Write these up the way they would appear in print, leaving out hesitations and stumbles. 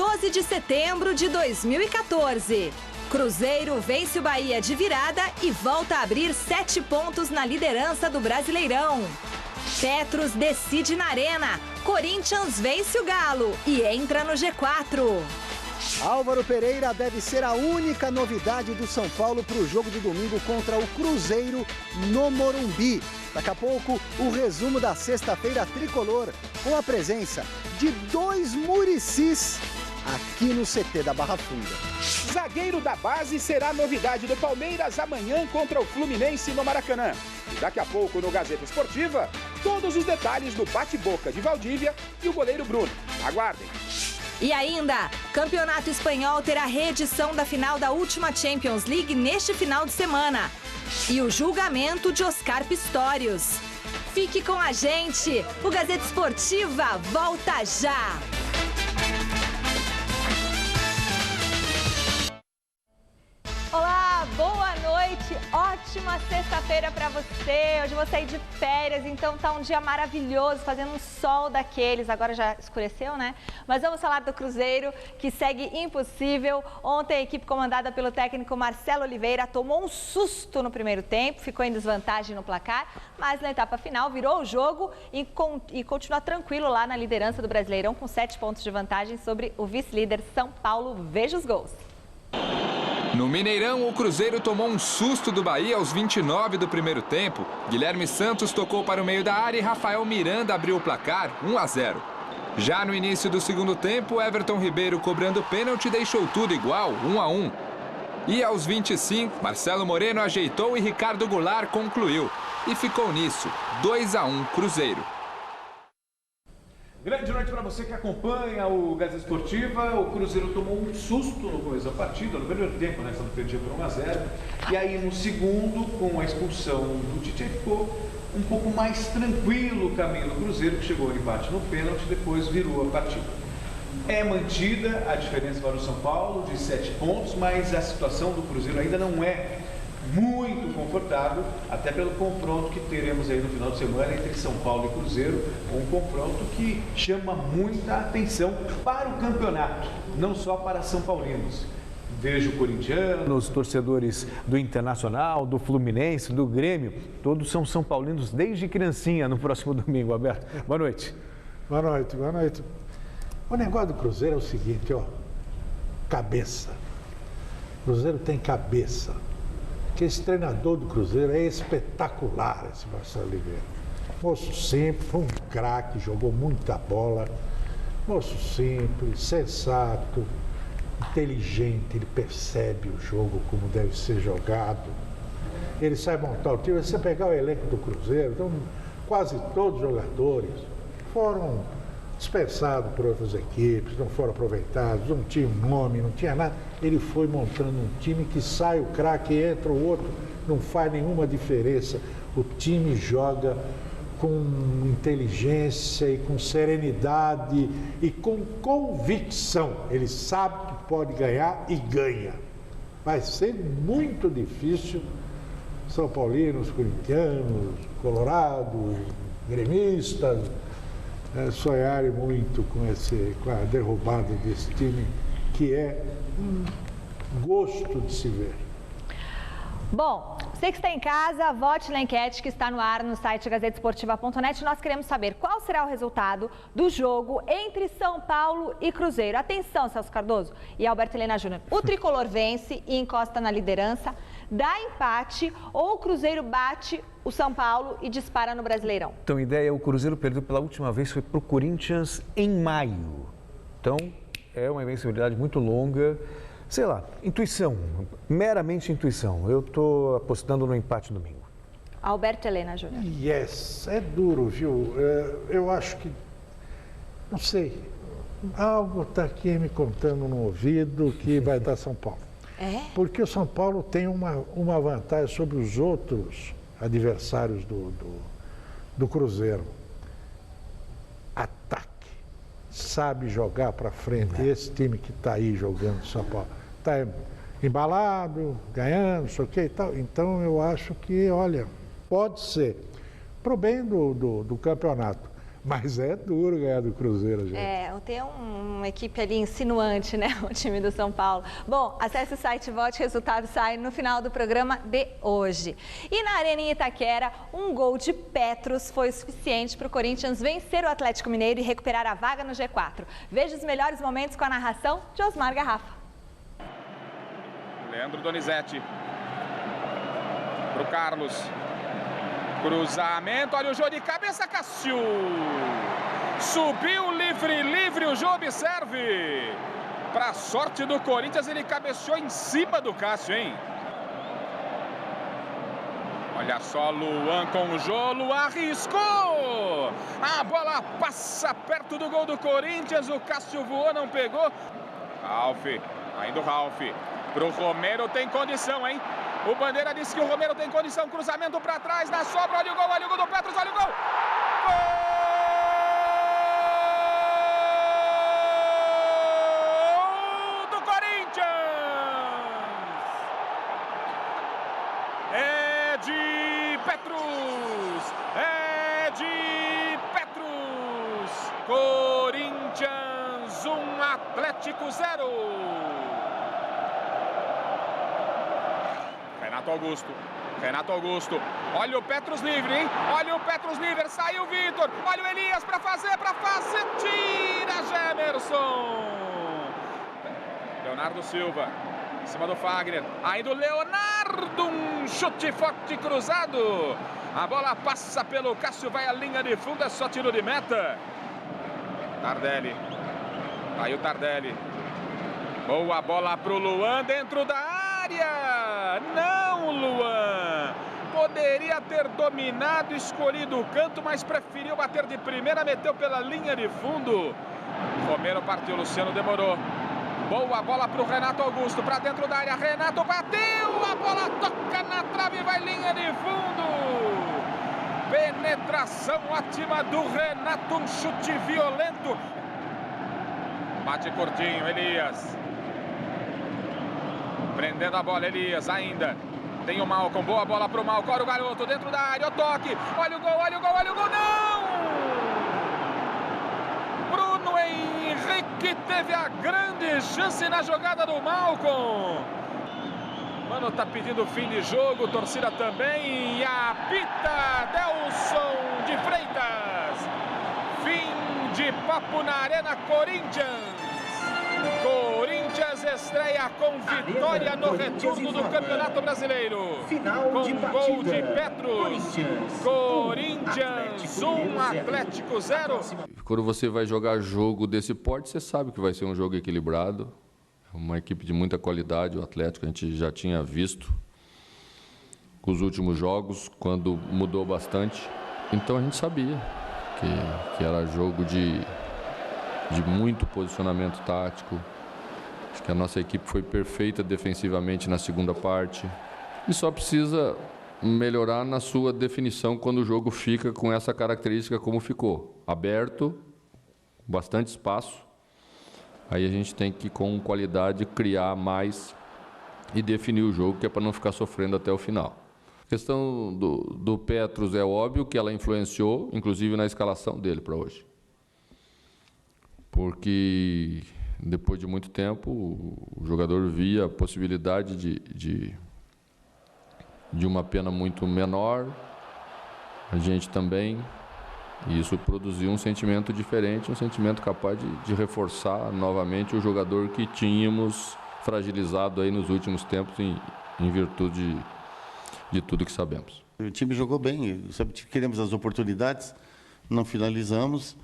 12 de setembro de 2014. Cruzeiro vence o Bahia de virada e volta a abrir 7 pontos na liderança do Brasileirão. Petros decide na Arena. Corinthians vence o Galo e entra no G4. Álvaro Pereira deve ser a única novidade do São Paulo para o jogo de domingo contra o Cruzeiro no Morumbi. Daqui a pouco, o resumo da sexta-feira tricolor, com a presença de 2 Muricis aqui no CT da Barra Funda. Zagueiro da base será novidade do Palmeiras amanhã contra o Fluminense no Maracanã. E daqui a pouco, no Gazeta Esportiva, todos os detalhes do bate-boca de Valdívia e o goleiro Bruno. Aguardem! E ainda, Campeonato Espanhol terá reedição da final da última Champions League neste final de semana. E o julgamento de Oscar Pistorius. Fique com a gente! O Gazeta Esportiva volta já! Olá, boa noite, ótima sexta-feira para você. Hoje eu vou sair de férias, então tá um dia maravilhoso, fazendo um sol daqueles. Agora já escureceu, né? Mas vamos falar do Cruzeiro, que segue impossível. Ontem a equipe comandada pelo técnico Marcelo Oliveira tomou um susto no primeiro tempo, ficou em desvantagem no placar, mas na etapa final virou o jogo e continua tranquilo lá na liderança do Brasileirão com 7 pontos de vantagem sobre o vice-líder São Paulo. Veja os gols. No Mineirão, o Cruzeiro tomou um susto do Bahia aos 29 do primeiro tempo. Guilherme Santos tocou para o meio da área e Rafael Miranda abriu o placar, 1-0. Já no início do segundo tempo, Everton Ribeiro cobrando pênalti deixou tudo igual, 1-1. E aos 25, Marcelo Moreno ajeitou e Ricardo Goulart concluiu. E ficou nisso, 2-1 Cruzeiro. Grande noite para você que acompanha o Gazeta Esportiva. O Cruzeiro tomou um susto no começo da partida, no primeiro tempo, né? Estamos perdidos por 1-0. E aí no segundo, com a expulsão do Tite, ficou um pouco mais tranquilo o caminho do Cruzeiro, que chegou ao empate no pênalti e depois virou a partida. É mantida a diferença para o São Paulo de 7 pontos, mas a situação do Cruzeiro ainda não é muito confortável, até pelo confronto que teremos aí no final de semana entre São Paulo e Cruzeiro, um confronto que chama muita atenção para o campeonato, não só para São Paulinos. Vejo corintianos, torcedores do Internacional, do Fluminense, do Grêmio, todos são São Paulinos desde criancinha no próximo domingo. Alberto, boa noite. Boa noite, boa noite. O negócio do Cruzeiro é o seguinte, ó, cabeça. O Cruzeiro tem cabeça. Que esse treinador do Cruzeiro é espetacular, esse Marcelo Oliveira. Moço simples, foi um craque, jogou muita bola. Moço simples, sensato, inteligente, ele percebe o jogo como deve ser jogado. Ele sabe montar o time. Se você pegar o elenco do Cruzeiro, então, quase todos os jogadores foram dispensados por outras equipes, não foram aproveitados, não tinha um nome, não tinha nada. Ele foi montando um time que sai o craque, entra o outro, não faz nenhuma diferença. O time joga com inteligência e com serenidade e com convicção. Ele sabe que pode ganhar e ganha. Vai ser muito difícil São Paulinos, corintianos, colorados, gremistas, sonharem muito com a derrubada desse time, que é um gosto de se ver. Bom, você que está em casa, vote na enquete que está no ar no site gazetesportiva.net. Nós queremos saber qual será o resultado do jogo entre São Paulo e Cruzeiro. Atenção, Celso Cardoso e Alberto Helena Júnior. O tricolor vence e encosta na liderança, dá empate ou o Cruzeiro bate o São Paulo e dispara no Brasileirão? Então, a ideia é o Cruzeiro perdeu pela última vez, foi para o Corinthians em maio. Então, é uma invencibilidade muito longa. Sei lá, intuição, meramente intuição. Eu estou apostando no empate domingo. Alberto Helena Júnior. Yes, é duro, viu? Eu acho que, não sei, algo está aqui me contando no ouvido que vai dar São Paulo. É? Porque o São Paulo tem uma vantagem sobre os outros adversários do Cruzeiro. Ataque. Sabe jogar para frente. Esse time que está aí jogando São Paulo está embalado, ganhando, não sei o que e tal. Então eu acho que, olha, pode ser pro bem do campeonato. Mas é duro ganhar do Cruzeiro, gente. Tem uma equipe ali insinuante, né? O time do São Paulo. Bom, acesse o site Vote, resultado sai no final do programa de hoje. E na Arena em Itaquera, um gol de Petros foi suficiente para o Corinthians vencer o Atlético Mineiro e recuperar a vaga no G4. Veja os melhores momentos com a narração de Osmar Garrafa. Leandro Donizete. Pro Carlos. Cruzamento, olha o Jô de cabeça, Cássio. Subiu livre, o Jô observe. Para sorte do Corinthians, ele cabeceou em cima do Cássio, hein? Olha só, Luan com o Jô, Luan arriscou. A bola passa perto do gol do Corinthians, o Cássio voou, não pegou. Ralf, ainda o Ralf. Pro Romero, tem condição, hein? O Bandeira disse que o Romero tem condição. Cruzamento para trás, na sobra. Olha o gol do Petros, olha o gol. Gol do Corinthians! É de Petros! É de Petros! Corinthians 1, Atlético 0. Renato Augusto, olha o Petros livre, hein? Olha o Petros livre, saiu o Vitor, olha o Elias para fazer, tira Gemerson. Leonardo Silva, em cima do Fagner, ainda o Leonardo, um chute forte cruzado. A bola passa pelo Cássio, vai à linha de fundo, é só tiro de meta. Tardelli, aí o Tardelli. Boa bola pro Luan dentro da área. Não, Luan. Poderia ter dominado, escolhido o canto, mas preferiu bater de primeira, meteu pela linha de fundo. Romero partiu, Luciano demorou. Boa bola pro Renato Augusto, para dentro da área. Renato bateu, a bola toca na trave, vai linha de fundo. Penetração ótima do Renato, um chute violento. Bate curtinho, Elias. Prendendo a bola, Elias ainda. Tem o Malcom, boa bola pro Malcom. Olha o garoto dentro da área, o toque. Olha o gol, não! Bruno Henrique teve a grande chance na jogada do Malcom. Mano, tá pedindo fim de jogo, torcida também. E apita Delson de Freitas. Fim de papo na Arena Corinthians. Corinthians estreia com vitória no retorno do Campeonato Brasileiro. Com gol de Petros. Corinthians 1, Atlético 0. Quando você vai jogar jogo desse porte, você sabe que vai ser um jogo equilibrado. Uma equipe de muita qualidade, o Atlético, a gente já tinha visto com os últimos jogos, quando mudou bastante. Então a gente sabia que era jogo de muito posicionamento tático. Acho que a nossa equipe foi perfeita defensivamente na segunda parte. E só precisa melhorar na sua definição quando o jogo fica com essa característica como ficou. Aberto, bastante espaço. Aí a gente tem que, com qualidade, criar mais e definir o jogo, que é para não ficar sofrendo até o final. A questão do Petros é óbvio que ela influenciou, inclusive na escalação dele para hoje. Porque depois de muito tempo o jogador via a possibilidade de uma pena muito menor, a gente também, e isso produziu um sentimento diferente, um sentimento capaz de reforçar novamente o jogador que tínhamos fragilizado aí nos últimos tempos em virtude de tudo que sabemos. O time jogou bem, queremos as oportunidades, não finalizamos.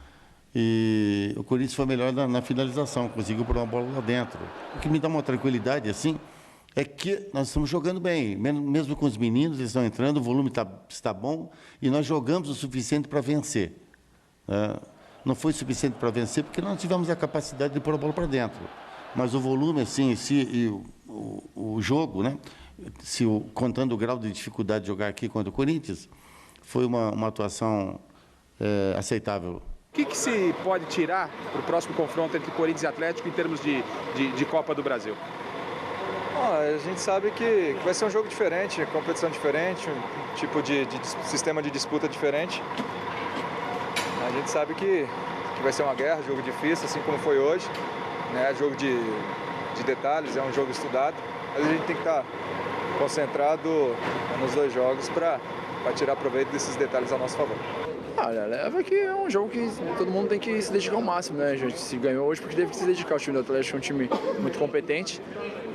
E o Corinthians foi melhor na finalização, conseguiu pôr uma bola lá dentro. O que me dá uma tranquilidade, assim, é que nós estamos jogando bem. Mesmo com os meninos, eles estão entrando, o volume está bom, e nós jogamos o suficiente para vencer. Não foi suficiente para vencer, porque não tivemos a capacidade de pôr a bola para dentro. Mas o volume, assim, e o jogo, né? Contando o grau de dificuldade de jogar aqui contra o Corinthians, foi uma atuação aceitável. O que se pode tirar para o próximo confronto entre Corinthians e Atlético em termos de Copa do Brasil? A gente sabe que vai ser um jogo diferente, competição diferente, um tipo de sistema de disputa diferente. A gente sabe que vai ser uma guerra, jogo difícil, assim como foi hoje, né? Jogo de detalhes, é um jogo estudado, mas a gente tem que estar concentrado nos 2 jogos para tirar proveito desses detalhes a nosso favor. Olha, leva que é um jogo que todo mundo tem que se dedicar ao máximo, né? A gente se ganhou hoje porque teve que se dedicar. O time do Atlético é um time muito competente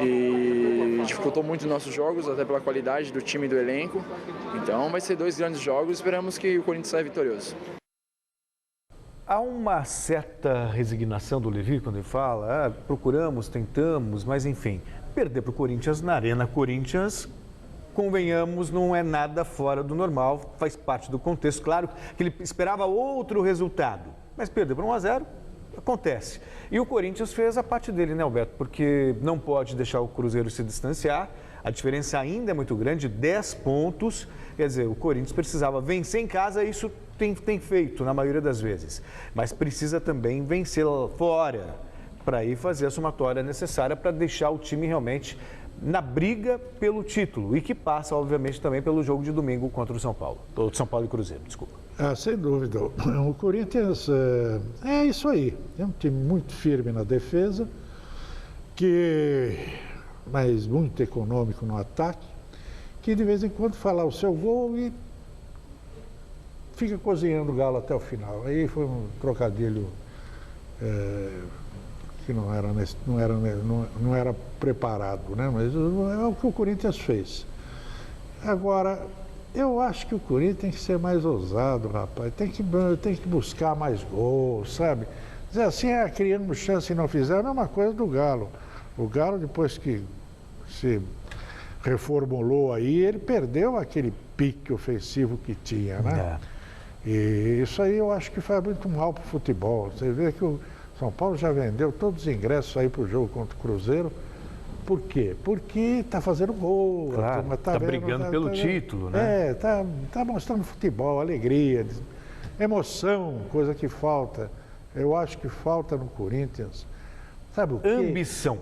e dificultou muito os nossos jogos, até pela qualidade do time e do elenco. Então vai ser 2 grandes jogos, esperamos que o Corinthians saia vitorioso. Há uma certa resignação do Levi quando ele fala, procuramos, tentamos, mas enfim, perder para o Corinthians na Arena Corinthians, convenhamos, não é nada fora do normal, faz parte do contexto. Claro que ele esperava outro resultado, mas perder por 1-0 acontece. E o Corinthians fez a parte dele, né, Alberto? Porque não pode deixar o Cruzeiro se distanciar, a diferença ainda é muito grande, 10 pontos. Quer dizer, o Corinthians precisava vencer em casa, isso tem feito na maioria das vezes, mas precisa também vencer fora para ir fazer a somatória necessária para deixar o time realmente na briga pelo título e que passa, obviamente, também pelo jogo de domingo contra o São Paulo. O São Paulo e Cruzeiro, desculpa. Sem dúvida. O Corinthians é isso aí. É um time muito firme na defesa, mas muito econômico no ataque, que de vez em quando faz lá o seu gol e fica cozinhando o galo até o final. Aí foi um trocadilho que não era preparado, né? Mas é o que o Corinthians fez. Agora, eu acho que o Corinthians tem que ser mais ousado, rapaz. Tem que buscar mais gols, sabe? Dizer assim, criamos chance e não fizeram, é a mesma coisa do Galo. O Galo, depois que se reformulou aí, ele perdeu aquele pique ofensivo que tinha, né? E isso aí eu acho que faz muito mal para o futebol. Você vê que o São Paulo já vendeu todos os ingressos aí para o jogo contra o Cruzeiro. Por quê? Porque está fazendo gol. Claro, está brigando pelo título, né? Tá mostrando futebol, alegria, emoção, coisa que falta. Eu acho que falta no Corinthians, sabe o quê? Ambição.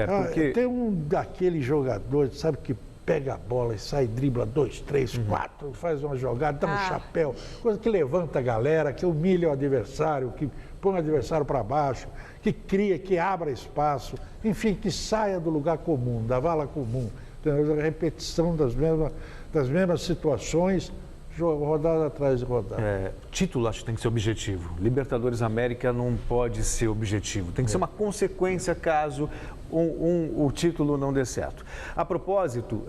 Porque tem um daqueles jogadores, sabe, que pega a bola e sai, dribla 2, 3, 4, faz uma jogada, dá um chapéu, coisa que levanta a galera, que humilha o adversário, que põe o adversário para baixo, que cria, que abra espaço, enfim, que saia do lugar comum, da vala comum, a repetição das mesmas situações, rodada atrás de rodada. Título acho que tem que ser objetivo. Libertadores América não pode ser objetivo. Tem que ser uma consequência caso o título não dê certo. A propósito,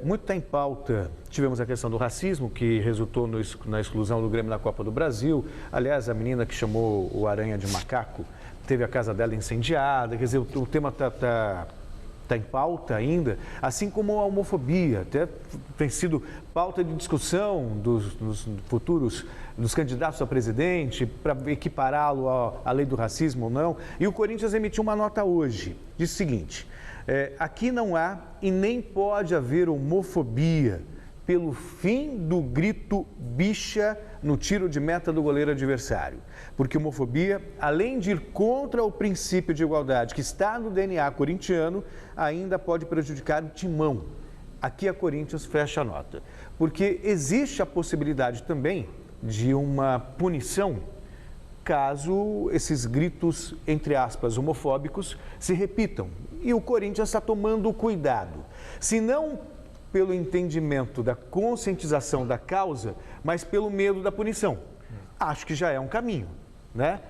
muito está em pauta. Tivemos a questão do racismo, que resultou na exclusão do Grêmio na Copa do Brasil. Aliás, a menina que chamou o Aranha de macaco teve a casa dela incendiada. Quer dizer, o tema está em pauta ainda, assim como a homofobia, até tem sido pauta de discussão dos futuros, dos candidatos a presidente, para equipará-lo à lei do racismo ou não. E o Corinthians emitiu uma nota hoje, diz o seguinte, aqui não há e nem pode haver homofobia pelo fim do grito bicha no tiro de meta do goleiro adversário. Porque homofobia, além de ir contra o princípio de igualdade que está no DNA corintiano, ainda pode prejudicar o timão. Aqui a Corinthians fecha a nota. Porque existe a possibilidade também de uma punição caso esses gritos, entre aspas, homofóbicos se repitam. E o Corinthians está tomando cuidado. Se não pelo entendimento da conscientização da causa, mas pelo medo da punição. Acho que já é um caminho, né?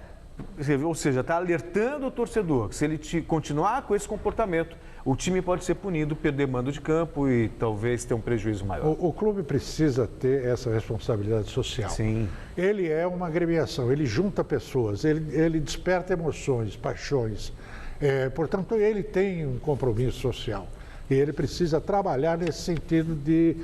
Ou seja, está alertando o torcedor que se ele continuar com esse comportamento, o time pode ser punido, perder mando de campo e talvez ter um prejuízo maior. O clube precisa ter essa responsabilidade social. Sim. Ele é uma agremiação, ele junta pessoas, ele desperta emoções, paixões. Portanto, ele tem um compromisso social. E ele precisa trabalhar nesse sentido de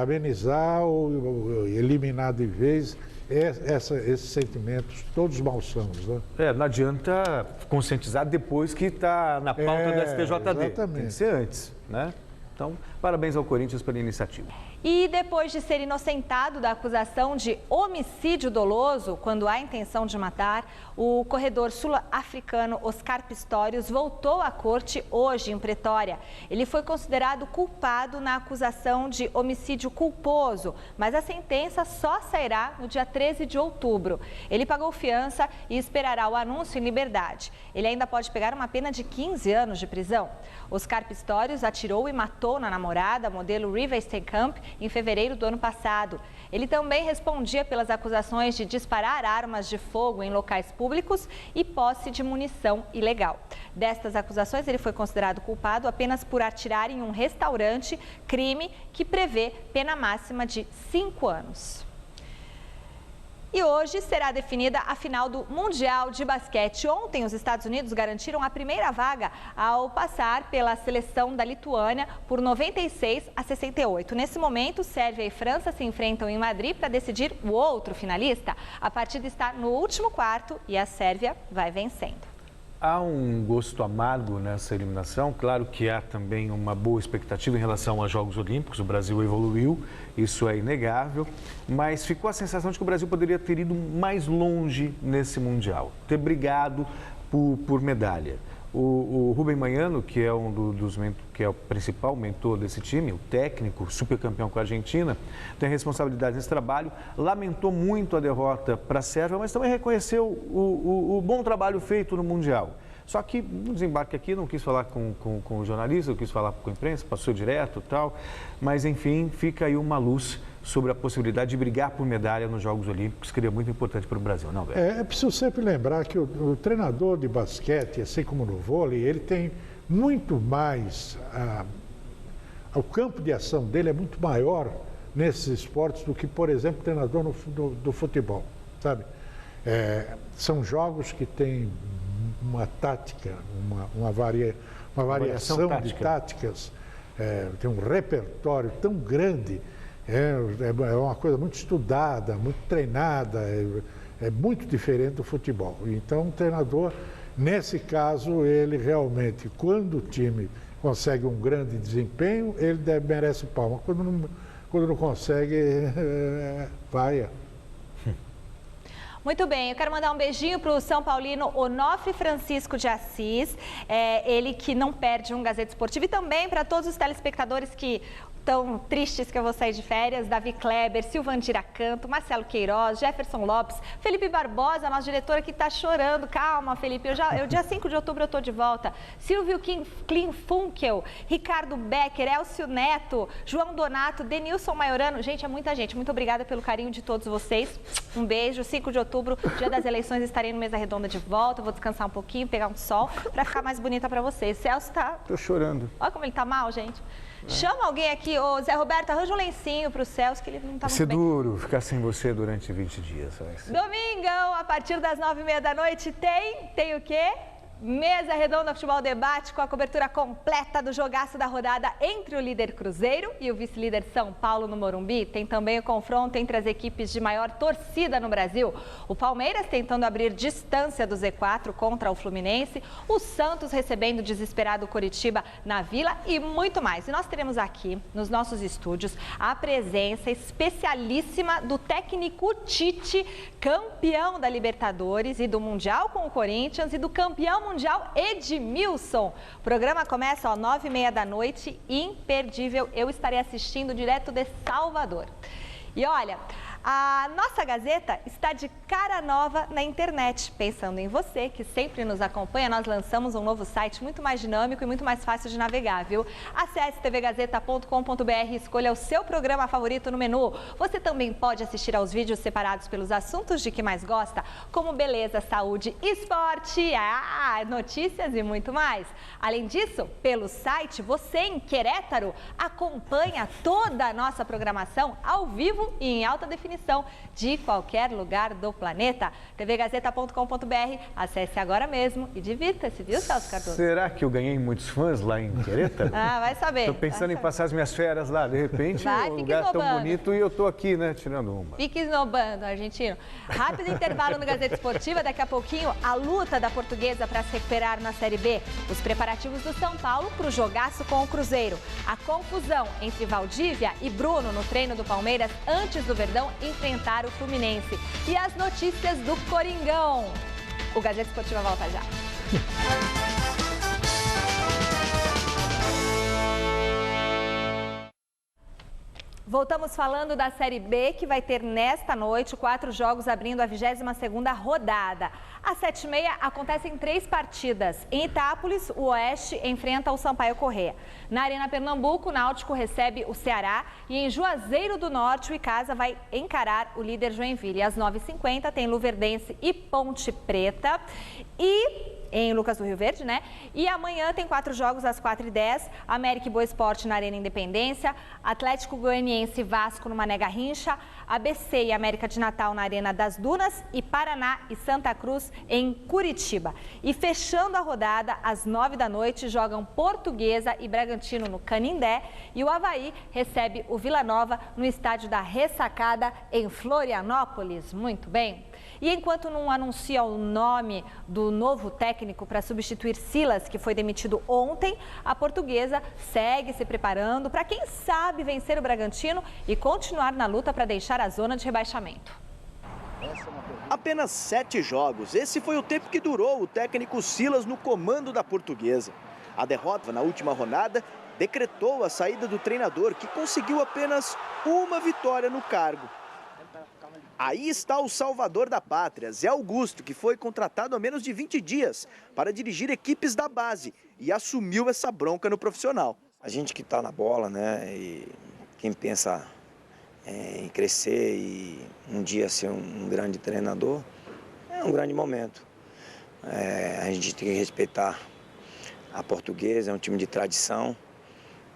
amenizar ou eliminar de vez esses sentimentos, todos malsãos, né? Não adianta conscientizar depois que está na pauta do STJD. Exatamente. Tem que ser antes, né? Então, parabéns ao Corinthians pela iniciativa. E depois de ser inocentado da acusação de homicídio doloso, quando há intenção de matar, o corredor sul-africano Oscar Pistorius voltou à corte hoje em Pretória. Ele foi considerado culpado na acusação de homicídio culposo, mas a sentença só sairá no dia 13 de outubro. Ele pagou fiança e esperará o anúncio em liberdade. Ele ainda pode pegar uma pena de 15 anos de prisão. Oscar Pistorius atirou e matou na namorada, modelo Riva Steenkamp, em fevereiro do ano passado. Ele também respondia pelas acusações de disparar armas de fogo em locais públicos e posse de munição ilegal. Destas acusações, ele foi considerado culpado apenas por atirar em um restaurante, crime que prevê pena máxima de 5 anos. E hoje será definida a final do Mundial de Basquete. Ontem, os Estados Unidos garantiram a primeira vaga ao passar pela seleção da Lituânia por 96-68. Nesse momento, Sérvia e França se enfrentam em Madrid para decidir o outro finalista. A partida está no último quarto e a Sérvia vai vencendo. Há um gosto amargo nessa eliminação, claro que há também uma boa expectativa em relação aos Jogos Olímpicos, o Brasil evoluiu, isso é inegável, mas ficou a sensação de que o Brasil poderia ter ido mais longe nesse Mundial, ter brigado por medalha. O Rubem Manhano, que é que é o principal mentor desse time, o técnico, supercampeão com a Argentina, tem responsabilidade nesse trabalho, lamentou muito a derrota para a Sérvia, mas também reconheceu o bom trabalho feito no Mundial. Só que no desembarque aqui não quis falar com o jornalista, não quis falar com a imprensa, passou direto e tal, mas enfim, fica aí uma luz sobre a possibilidade de brigar por medalha nos Jogos Olímpicos, que seria muito importante para o Brasil, não, velho? É preciso sempre lembrar que o treinador de basquete, assim como no vôlei, ele tem muito mais... o campo de ação dele é muito maior nesses esportes do que, por exemplo, o treinador do futebol, sabe? São jogos que têm uma tática, uma variação de táticas, tem um repertório tão grande. É uma coisa muito estudada, muito treinada, é muito diferente do futebol. Então, o treinador, nesse caso, ele realmente, quando o time consegue um grande desempenho, ele merece palma. Quando não consegue, vaia. Muito bem, eu quero mandar um beijinho para o São Paulino Onofre Francisco de Assis, ele que não perde um Gazeta Esportiva, e também para todos os telespectadores que estão tristes que eu vou sair de férias, Davi Kleber, Silvandira Canto, Marcelo Queiroz, Jefferson Lopes, Felipe Barbosa, nosso diretor aqui está chorando, calma Felipe, dia 5 de outubro eu estou de volta, Silvio Klinfunkel, Ricardo Becker, Elcio Neto, João Donato, Denilson Maiorano, gente, é muita gente, muito obrigada pelo carinho de todos vocês, um beijo, 5 de outubro, dia das eleições, estarei no Mesa Redonda de volta, vou descansar um pouquinho, pegar um sol, para ficar mais bonita para vocês. Celso tá... Tô chorando. Olha como ele tá mal, gente. Chama alguém aqui, ô Zé Roberto, arranja um lencinho pro Celso, que ele não tá muito bem. Vai ser duro ficar sem você durante 20 dias. Domingão, a partir das 9h30 da noite, tem o quê? Mesa Redonda Futebol Debate, com a cobertura completa do jogaço da rodada entre o líder Cruzeiro e o vice-líder São Paulo no Morumbi. Tem também o confronto entre as equipes de maior torcida no Brasil. O Palmeiras tentando abrir distância do Z4 contra o Fluminense, o Santos recebendo o desesperado Coritiba na Vila e muito mais. E nós teremos aqui, nos nossos estúdios, a presença especialíssima do técnico Tite, campeão da Libertadores e do Mundial com o Corinthians, e do campeão mundial Edmilson. O programa começa às 9h30 da noite, imperdível. Eu estarei assistindo direto de Salvador. E olha, a nossa Gazeta está de cara nova na internet. Pensando em você, que sempre nos acompanha, nós lançamos um novo site muito mais dinâmico e muito mais fácil de navegar, viu? Acesse tvgazeta.com.br e escolha o seu programa favorito no menu. Você também pode assistir aos vídeos separados pelos assuntos de que mais gosta, como beleza, saúde, esporte, notícias e muito mais. Além disso, pelo site, você em Querétaro acompanha toda a nossa programação ao vivo e em alta definição. transmissão de qualquer lugar do planeta. tvgazeta.com.br, acesse agora mesmo e divirta-se, viu, Celso Cardoso? Será que eu ganhei muitos fãs lá em Querétaro? Vai saber. Estou pensando em passar as minhas férias lá, de repente, um lugar tão bonito e eu estou aqui, né, tirando uma. Fique esnobando, argentino. Rápido intervalo no Gazeta Esportiva, daqui a pouquinho a luta da Portuguesa para se recuperar na Série B, os preparativos do São Paulo para o jogaço com o Cruzeiro, a confusão entre Valdívia e Bruno no treino do Palmeiras antes do Verdão enfrentar o Fluminense e as notícias do Coringão. O Gazeta Esportiva volta já. Voltamos falando da Série B, que vai ter nesta noite 4 jogos abrindo a 22ª rodada. Às 7h30 acontecem 3 partidas. Em Itápolis, o Oeste enfrenta o Sampaio Corrêa. Na Arena Pernambuco, o Náutico recebe o Ceará. E em Juazeiro do Norte, o Icasa vai encarar o líder Joinville. Às 9h50 tem Luverdense e Ponte Preta. Em Lucas do Rio Verde, né? E amanhã tem 4 jogos às 4h10, América e Boa Esporte na Arena Independência, Atlético Goianiense e Vasco no Mané Garrincha, ABC e América de Natal na Arena das Dunas e Paraná e Santa Cruz em Curitiba. E fechando a rodada, às 9 da noite, jogam Portuguesa e Bragantino no Canindé e o Avaí recebe o Vila Nova no estádio da Ressacada em Florianópolis. Muito bem. E enquanto não anuncia o nome do novo técnico para substituir Silas, que foi demitido ontem, a Portuguesa segue se preparando para, quem sabe, vencer o Bragantino e continuar na luta para deixar a zona de rebaixamento. Apenas 7 jogos. Esse foi o tempo que durou o técnico Silas no comando da Portuguesa. A derrota na última rodada decretou a saída do treinador, que conseguiu apenas uma vitória no cargo. Aí está o salvador da pátria, Zé Augusto, que foi contratado há menos de 20 dias para dirigir equipes da base e assumiu essa bronca no profissional. A gente que está na bola, né, e quem pensa em crescer e um dia ser um grande treinador, é um grande momento. A gente tem que respeitar a Portuguesa, é um time de tradição.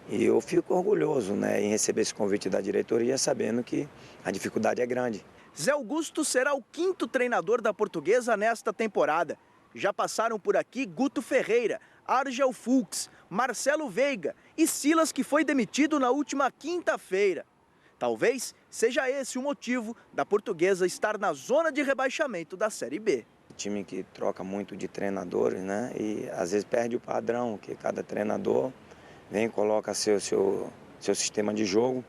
E eu fico orgulhoso, né, em receber esse convite da diretoria, sabendo que a dificuldade é grande. Zé Augusto será o 5º treinador da Portuguesa nesta temporada. Já passaram por aqui Guto Ferreira, Argel Fulks, Marcelo Veiga e Silas, que foi demitido na última quinta-feira. Talvez seja esse o motivo da Portuguesa estar na zona de rebaixamento da Série B. Time que troca muito de treinadores, né, e às vezes perde o padrão, que cada treinador vem e coloca seu sistema de jogo.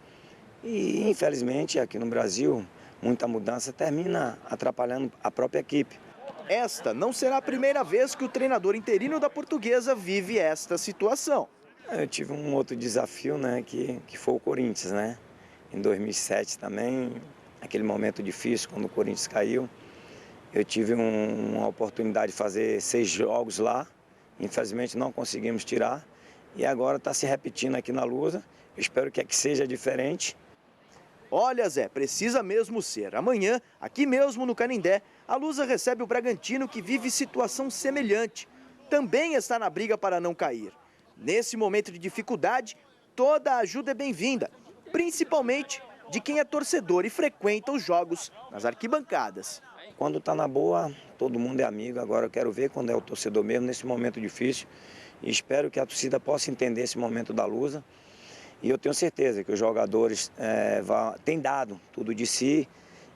E, infelizmente, aqui no Brasil, muita mudança termina atrapalhando a própria equipe. Esta não será a primeira vez que o treinador interino da Portuguesa vive esta situação. Eu tive um outro desafio, né, que foi o Corinthians, né? Em 2007 também, aquele momento difícil, quando o Corinthians caiu. Eu tive uma oportunidade de fazer 6 jogos lá. Infelizmente não conseguimos tirar. E agora está se repetindo aqui na Lusa. Eu espero que seja diferente. Olha, Zé, precisa mesmo ser. Amanhã, aqui mesmo no Canindé, a Lusa recebe o Bragantino, que vive situação semelhante. Também está na briga para não cair. Nesse momento de dificuldade, toda a ajuda é bem-vinda, principalmente de quem é torcedor e frequenta os jogos nas arquibancadas. Quando está na boa, todo mundo é amigo. Agora eu quero ver quando é o torcedor mesmo, nesse momento difícil. E espero que a torcida possa entender esse momento da Lusa. E eu tenho certeza que os jogadores têm dado tudo de si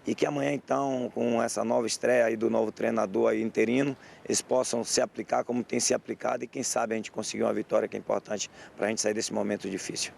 e que amanhã, então, com essa nova estreia aí do novo treinador aí interino, eles possam se aplicar como tem se aplicado e quem sabe a gente conseguir uma vitória que é importante para a gente sair desse momento difícil.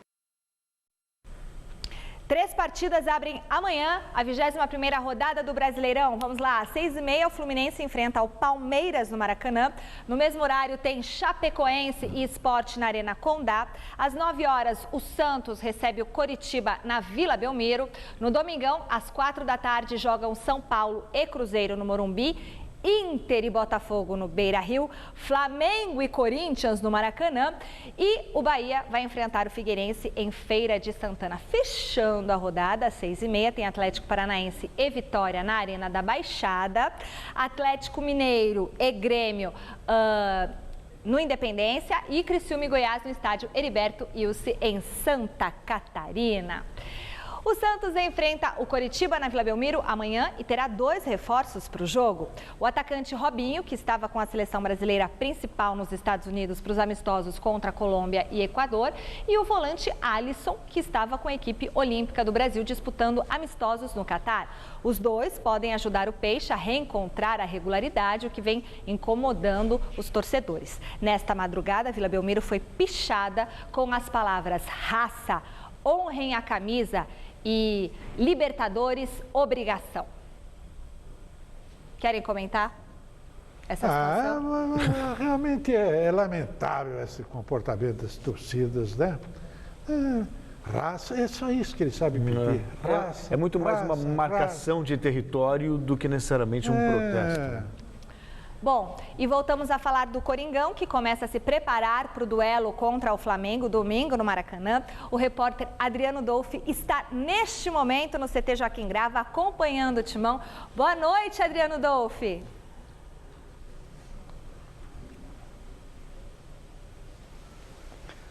3 partidas abrem amanhã a 21ª rodada do Brasileirão. Vamos lá, às 6h30 o Fluminense enfrenta o Palmeiras no Maracanã. No mesmo horário tem Chapecoense e Sport na Arena Condá. Às 9 horas o Santos recebe o Coritiba na Vila Belmiro. No domingão, às 4 da tarde, jogam São Paulo e Cruzeiro no Morumbi. Inter e Botafogo no Beira-Rio, Flamengo e Corinthians no Maracanã e o Bahia vai enfrentar o Figueirense em Feira de Santana. Fechando a rodada, às 6h30, tem Atlético Paranaense e Vitória na Arena da Baixada, Atlético Mineiro e Grêmio no Independência e Criciúma e Goiás no estádio Heriberto Ilse em Santa Catarina. O Santos enfrenta o Coritiba na Vila Belmiro amanhã e terá 2 reforços para o jogo. O atacante Robinho, que estava com a seleção brasileira principal nos Estados Unidos para os amistosos contra a Colômbia e Equador, e o volante Alisson, que estava com a equipe olímpica do Brasil disputando amistosos no Catar. Os dois podem ajudar o Peixe a reencontrar a regularidade, o que vem incomodando os torcedores. Nesta madrugada, a Vila Belmiro foi pichada com as palavras raça, honrem a camisa e Libertadores, obrigação. Querem comentar essa situação? Realmente é lamentável esse comportamento das torcidas, né? Raça, é só isso que eles sabem pedir. Raça, é muito mais uma marcação de território do que necessariamente um protesto. Bom, e voltamos a falar do Coringão, que começa a se preparar para o duelo contra o Flamengo, domingo, no Maracanã. O repórter Adriano Dolfi está, neste momento, no CT Joaquim Grava, acompanhando o timão. Boa noite, Adriano Dolfi.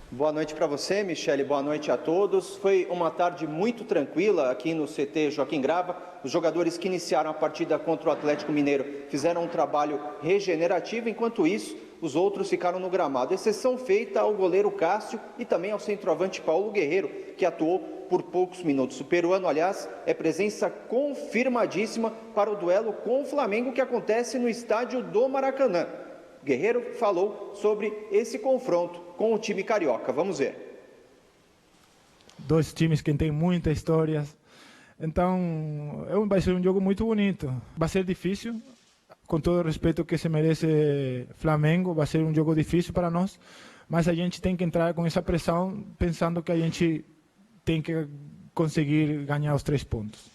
Boa noite para você, Michele. Boa noite a todos. Foi uma tarde muito tranquila aqui no CT Joaquim Grava. Os jogadores que iniciaram a partida contra o Atlético Mineiro fizeram um trabalho regenerativo. Enquanto isso, os outros ficaram no gramado. Exceção feita ao goleiro Cássio e também ao centroavante Paulo Guerreiro, que atuou por poucos minutos. O peruano, aliás, é presença confirmadíssima para o duelo com o Flamengo, que acontece no estádio do Maracanã. Guerreiro falou sobre esse confronto com o time carioca. Vamos ver. 2 times que têm muita história. Então, vai ser um jogo muito bonito. Vai ser difícil, com todo o respeito que se merece Flamengo. Vai ser um jogo difícil para nós, mas a gente tem que entrar com essa pressão, pensando que a gente tem que conseguir ganhar os 3 pontos.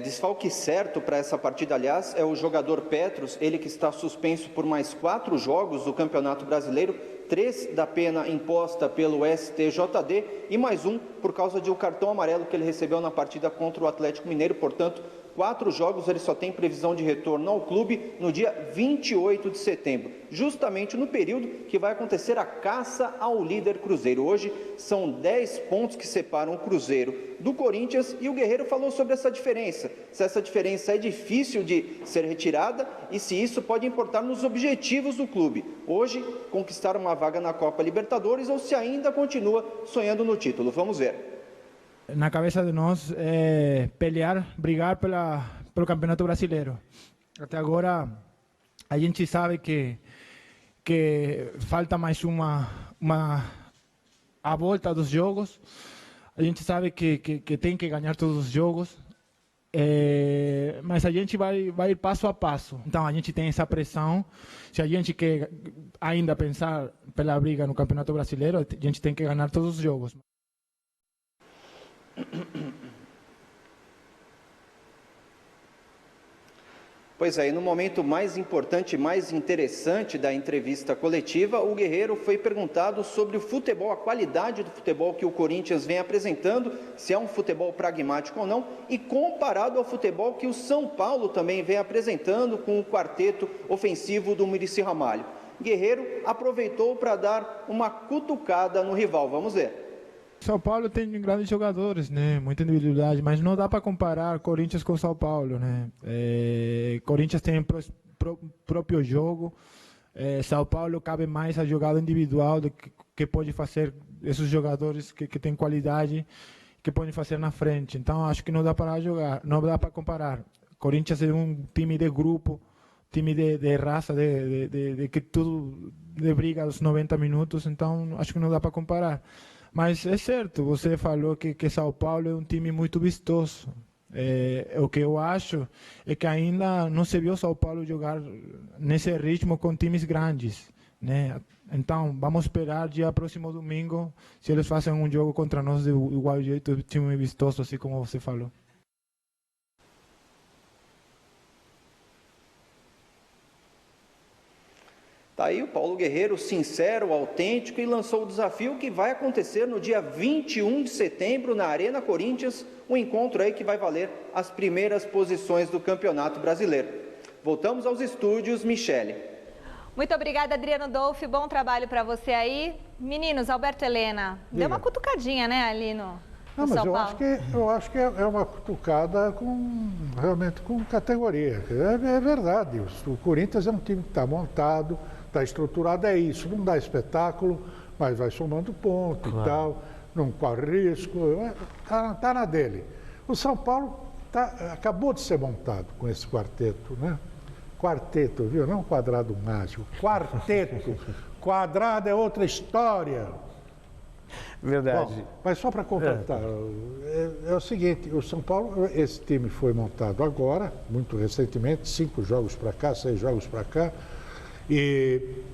Desfalque certo para essa partida, aliás, é o jogador Petros, ele que está suspenso por mais 4 jogos do Campeonato Brasileiro, 3 da pena imposta pelo STJD e mais 1 por causa de um cartão amarelo que ele recebeu na partida contra o Atlético Mineiro. Portanto, 4 jogos, ele só tem previsão de retorno ao clube no dia 28 de setembro, justamente no período que vai acontecer a caça ao líder Cruzeiro. Hoje são 10 pontos que separam o Cruzeiro do Corinthians e o Guerreiro falou sobre essa diferença, se essa diferença é difícil de ser retirada e se isso pode importar nos objetivos do clube. Hoje, conquistar uma vaga na Copa Libertadores ou se ainda continua sonhando no título. Vamos ver. Na cabeça de nós é pelear, brigar pelo Campeonato Brasileiro. Até agora a gente sabe que falta mais a volta dos jogos. A gente sabe que tem que ganhar todos os jogos, mas a gente vai ir passo a passo. Então a gente tem essa pressão. Se a gente quer ainda pensar pela briga no Campeonato Brasileiro, a gente tem que ganhar todos os jogos. Pois é, e no momento mais importante, mais interessante da entrevista coletiva, o Guerreiro foi perguntado sobre o futebol, a qualidade do futebol que o Corinthians vem apresentando, se é um futebol pragmático ou não, e comparado ao futebol que o São Paulo também vem apresentando com o quarteto ofensivo do Muricy Ramalho. Guerreiro aproveitou para dar uma cutucada no rival. Vamos ver. São Paulo tem grandes jogadores, né? Muita individualidade, mas não dá para comparar Corinthians com São Paulo, né? Corinthians tem próprio jogo, São Paulo cabe mais a jogada individual do que pode fazer esses jogadores que têm qualidade, que podem fazer na frente. Então acho que não dá para jogar, não dá para comparar. Corinthians é um time de grupo, time de raça, de que tudo de briga aos 90 minutos. Então acho que não dá para comparar. Mas é certo, você falou que São Paulo é um time muito vistoso. O que eu acho é que ainda não se viu São Paulo jogar nesse ritmo com times grandes, né? Então, vamos esperar dia próximo domingo, se eles fazem um jogo contra nós de igual jeito, time vistoso, assim como você falou. Tá aí o Paulo Guerreiro, sincero, autêntico, e lançou o desafio que vai acontecer no dia 21 de setembro na Arena Corinthians, um encontro aí que vai valer as primeiras posições do Campeonato Brasileiro. Voltamos aos estúdios, Michele. Muito obrigada, Adriano Dolfi. Bom trabalho para você aí. Meninos, Alberto Helena, deu uma cutucadinha, né, ali no São Paulo? Eu acho que é uma cutucada realmente com categoria. É verdade. O Corinthians é um time que está montado, está estruturado, é isso. Não dá espetáculo, mas vai somando ponto e tal. Não corre risco. Está na dele. O São Paulo acabou de ser montado com esse quarteto, né? Quarteto, viu? Não quadrado mágico. Quarteto. Quadrado é outra história. Verdade. Bom, mas só para completar, é o seguinte, o São Paulo, esse time foi montado agora, muito recentemente, 5 jogos para cá, 6 jogos para cá, e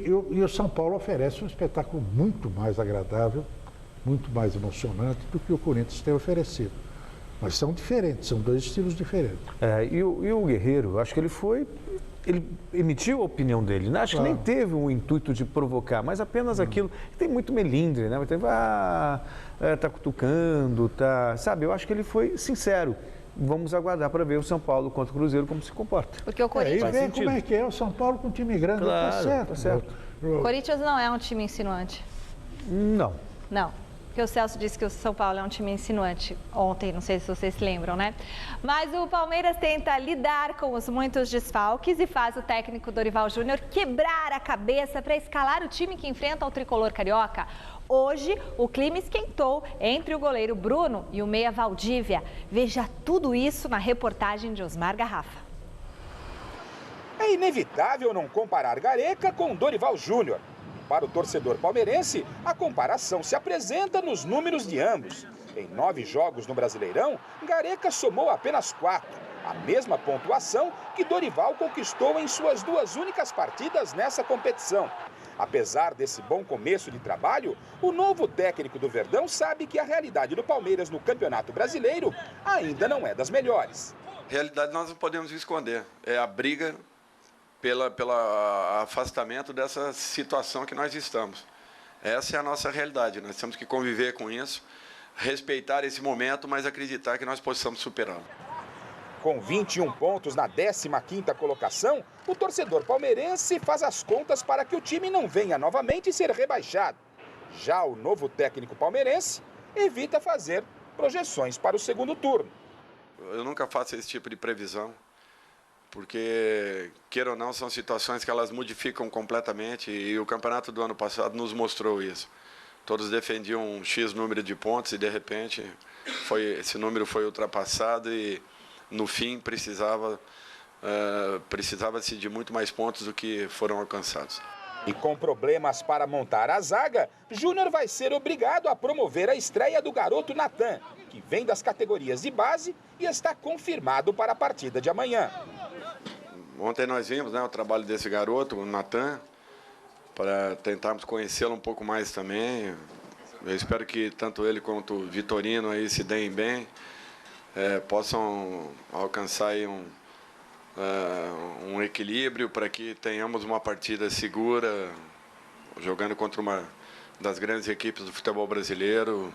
o São Paulo oferece um espetáculo muito mais agradável, muito mais emocionante do que o Corinthians tem oferecido. Mas são diferentes, são 2 estilos diferentes. E o Guerreiro, acho que ele emitiu a opinião dele, né? Acho que nem teve o intuito de provocar, mas apenas aquilo. Tem muito melindre, né? Tá cutucando, sabe? Eu acho que ele foi sincero. Vamos aguardar para ver o São Paulo contra o Cruzeiro como se comporta. Porque o Corinthians... E ver como é que é o São Paulo com um time grande, claro, tá certo. O Corinthians não é um time insinuante. Não. Porque o Celso disse que o São Paulo é um time insinuante ontem, não sei se vocês se lembram, né? Mas o Palmeiras tenta lidar com os muitos desfalques e faz o técnico Dorival Júnior quebrar a cabeça para escalar o time que enfrenta o tricolor carioca. Hoje, o clima esquentou entre o goleiro Bruno e o meia Valdívia. Veja tudo isso na reportagem de Osmar Garrafa. É inevitável não comparar Gareca com Dorival Júnior. Para o torcedor palmeirense, a comparação se apresenta nos números de ambos. Em 9 jogos no Brasileirão, Gareca somou apenas 4, a mesma pontuação que Dorival conquistou em suas 2 únicas partidas nessa competição. Apesar desse bom começo de trabalho, o novo técnico do Verdão sabe que a realidade do Palmeiras no Campeonato Brasileiro ainda não é das melhores. Realidade nós não podemos esconder, é a briga pelo afastamento dessa situação que nós estamos. Essa é a nossa realidade, nós temos que conviver com isso, respeitar esse momento, mas acreditar que nós possamos superá-lo. Com 21 pontos na 15ª colocação, o torcedor palmeirense faz as contas para que o time não venha novamente ser rebaixado. Já o novo técnico palmeirense evita fazer projeções para o segundo turno. Eu nunca faço esse tipo de previsão, porque, queira ou não, são situações que elas modificam completamente e o campeonato do ano passado nos mostrou isso. Todos defendiam um X número de pontos e, de repente, esse número foi ultrapassado e, no fim, precisava-se de muito mais pontos do que foram alcançados. E com problemas para montar a zaga, Júnior vai ser obrigado a promover a estreia do garoto Natan, que vem das categorias de base e está confirmado para a partida de amanhã. Ontem nós vimos, né, o trabalho desse garoto, o Natan, para tentarmos conhecê-lo um pouco mais também. Eu espero que tanto ele quanto o Vitorino aí se deem bem, possam alcançar aí um equilíbrio para que tenhamos uma partida segura, jogando contra uma das grandes equipes do futebol brasileiro.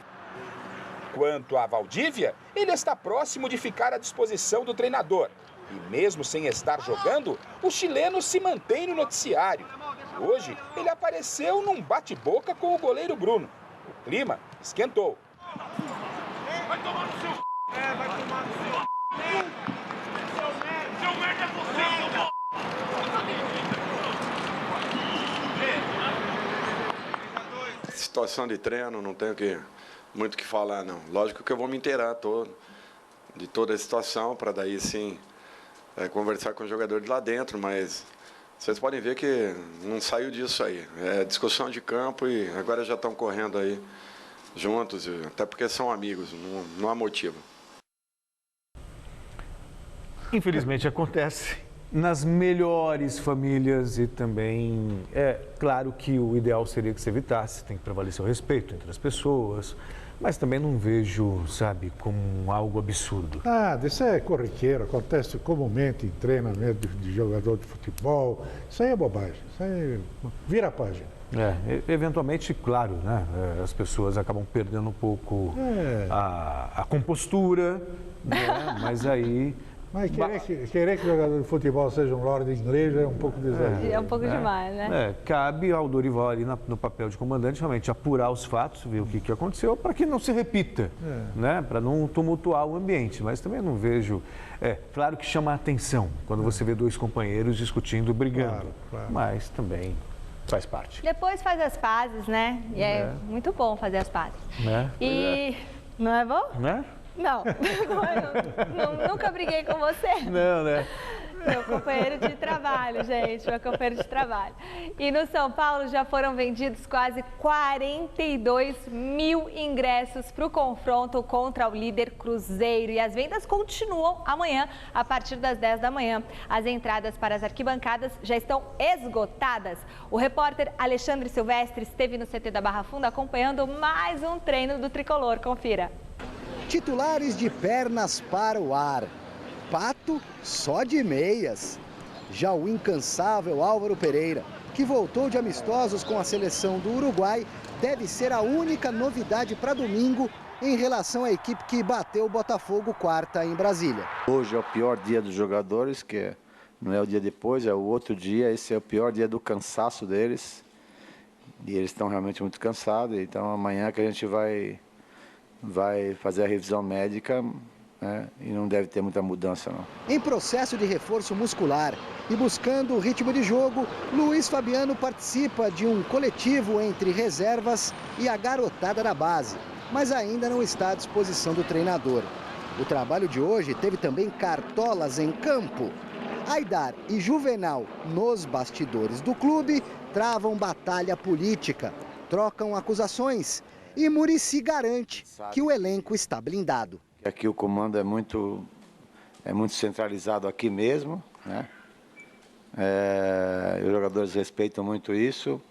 Quanto a Valdívia, ele está próximo de ficar à disposição do treinador. E mesmo sem estar jogando, o chileno se mantém no noticiário. E hoje, ele apareceu num bate-boca com o goleiro Bruno. O clima esquentou. Vai tomar no seu... vai tomar no seu... Seu merda é você, Situação de treino, não tenho muito o que falar, não. Lógico que eu vou me inteirar de toda a situação, para daí sim conversar com os jogadores lá dentro, mas vocês podem ver que não saiu disso aí. É discussão de campo e agora já estão correndo aí juntos, até porque são amigos, não há motivo. Infelizmente acontece nas melhores famílias e também é claro que o ideal seria que se evitasse, tem que prevalecer o respeito entre as pessoas, mas também não vejo, sabe, como algo absurdo. Isso é corriqueiro, acontece comumente em treinamento de jogador de futebol, isso aí é bobagem, isso aí vira a página. Eventualmente, claro, né, as pessoas acabam perdendo um pouco a compostura, né, mas aí Mas querer que o jogador de futebol seja um lorde inglês é um pouco de exagero. É um pouco demais, né? Cabe ao Dorival ali no papel de comandante realmente apurar os fatos, ver o que aconteceu, para que não se repita, né? Para não tumultuar o ambiente. Mas também não vejo... claro que chama a atenção quando você vê dois companheiros discutindo, brigando. Claro. Mas também faz parte. Depois faz as pazes, né? E é muito bom fazer as pazes. E não é bom? Né? Não, nunca briguei com você. Não, né? Meu companheiro de trabalho, gente, meu companheiro de trabalho. E no São Paulo já foram vendidos quase 42 mil ingressos para o confronto contra o líder Cruzeiro. E as vendas continuam amanhã, a partir das 10 da manhã. As entradas para as arquibancadas já estão esgotadas. O repórter Alexandre Silvestre esteve no CT da Barra Funda acompanhando mais um treino do Tricolor. Confira. Titulares de pernas para o ar. Pato só de meias. Já o incansável Álvaro Pereira, que voltou de amistosos com a seleção do Uruguai, deve ser a única novidade para domingo em relação à equipe que bateu o Botafogo quarta em Brasília. Hoje é o pior dia dos jogadores, que não é o dia depois, é o outro dia. Esse é o pior dia do cansaço deles. E eles estão realmente muito cansados. Então amanhã que a gente vai fazer a revisão médica, né, e não deve ter muita mudança, não. Em processo de reforço muscular e buscando o ritmo de jogo, Luiz Fabiano participa de um coletivo entre reservas e a garotada da base, mas ainda não está à disposição do treinador. O trabalho de hoje teve também cartolas em campo. Aidar e Juvenal, nos bastidores do clube, travam batalha política, trocam acusações. E Muricy garante que o elenco está blindado. Aqui o comando é muito centralizado aqui mesmo, né? Os jogadores respeitam muito isso.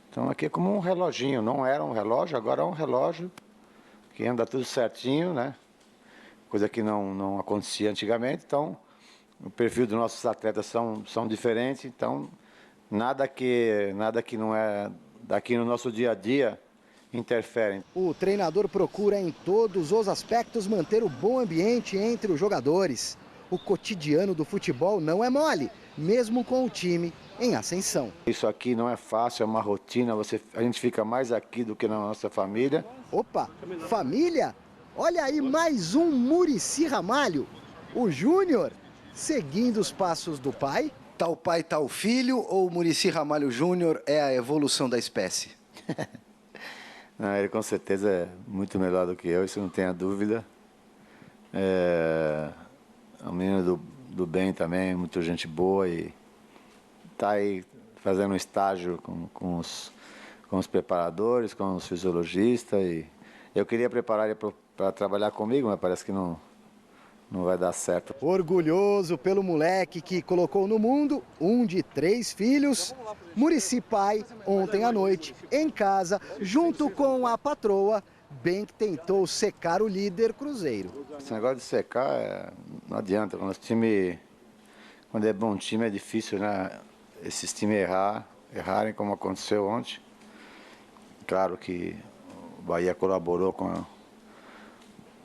Então aqui é como um reloginho, não era um relógio, agora é um relógio que anda tudo certinho, né? Coisa que não acontecia antigamente. Então o perfil dos nossos atletas são diferentes, então nada que não é daqui no nosso dia a dia interferem. O treinador procura em todos os aspectos manter o bom ambiente entre os jogadores. O cotidiano do futebol não é mole, mesmo com o time em ascensão. Isso aqui não é fácil, é uma rotina, a gente fica mais aqui do que na nossa família. Opa, família? Olha aí mais um Muricy Ramalho, o Júnior, seguindo os passos do pai. Tal pai, tal filho, ou o Muricy Ramalho Júnior é a evolução da espécie? Não, ele com certeza é muito melhor do que eu, isso não tenha dúvida. É um menino do bem também, muita gente boa e está aí fazendo um estágio com os preparadores, com os fisiologistas. E eu queria preparar ele para trabalhar comigo, mas parece que não vai dar certo. Orgulhoso pelo moleque que colocou no mundo um de 3 filhos, Muricy pai, ontem à noite, em casa, junto com a patroa, bem que tentou secar o líder Cruzeiro. Esse negócio de secar não adianta. Quando é bom time é difícil, né? Esses times errarem como aconteceu ontem. Claro que o Bahia colaborou com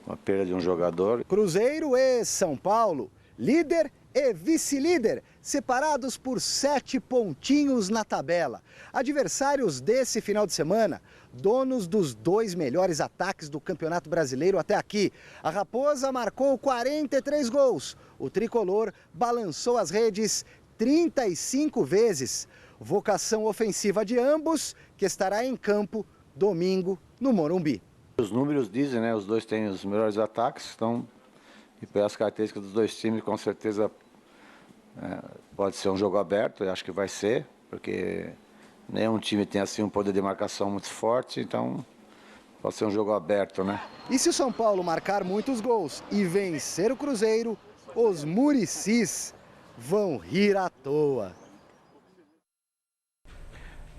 a perda de um jogador. Cruzeiro e São Paulo, líder e vice-líder, separados por 7 pontinhos na tabela. Adversários desse final de semana, donos dos 2 melhores ataques do Campeonato Brasileiro até aqui. A Raposa marcou 43 gols. O Tricolor balançou as redes 35 vezes. Vocação ofensiva de ambos, que estará em campo domingo no Morumbi. Os números dizem, né? Os dois têm os melhores ataques, então, e pelas características dos dois times, com certeza pode ser um jogo aberto, eu acho que vai ser, porque nenhum time tem assim um poder de marcação muito forte, então pode ser um jogo aberto, né? E se o São Paulo marcar muitos gols e vencer o Cruzeiro, os Muricys vão rir à toa.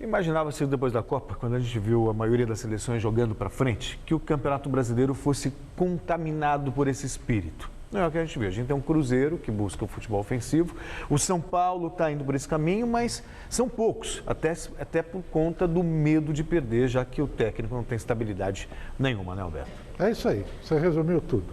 Imaginava-se depois da Copa, quando a gente viu a maioria das seleções jogando para frente, que o Campeonato Brasileiro fosse contaminado por esse espírito. Não é o que a gente viu. A gente tem um Cruzeiro que busca o futebol ofensivo, o São Paulo está indo por esse caminho, mas são poucos, até por conta do medo de perder, já que o técnico não tem estabilidade nenhuma, né, Alberto? É isso aí, você resumiu tudo.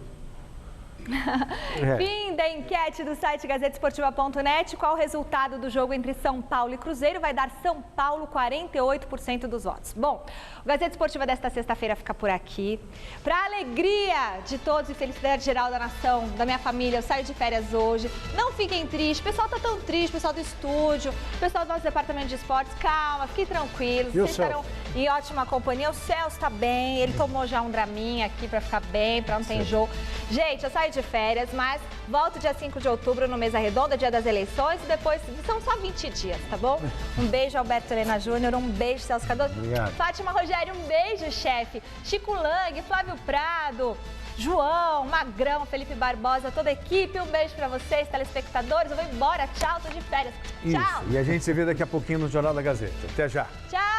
Fim da enquete do site gazetesportiva.net. Qual o resultado do jogo entre São Paulo e Cruzeiro? Vai dar São Paulo 48% dos votos. Bom, o Gazeta Esportiva desta sexta-feira fica por aqui. Para alegria de todos e felicidade geral da nação, da minha família, eu saio de férias hoje. Não fiquem tristes, o pessoal tá tão triste, o pessoal do estúdio, o pessoal do nosso departamento de esportes. Calma, fiquem tranquilos, vocês estarão em ótima companhia. O Celso tá bem, ele tomou já um draminha aqui para ficar bem, para não ter enjoo. Gente, eu saio de férias, mas volto dia 5 de outubro no Mesa Redonda, dia das eleições, e depois são só 20 dias, tá bom? Um beijo, Alberto Helena Júnior, um beijo, Celso Cardoso. Obrigado. Fátima Rogério, um beijo, chefe. Chico Lang, Flávio Prado, João, Magrão, Felipe Barbosa, toda a equipe, um beijo pra vocês, telespectadores. Eu vou embora, tchau, tô de férias. Isso. Tchau. E a gente se vê daqui a pouquinho no Jornal da Gazeta. Até já. Tchau.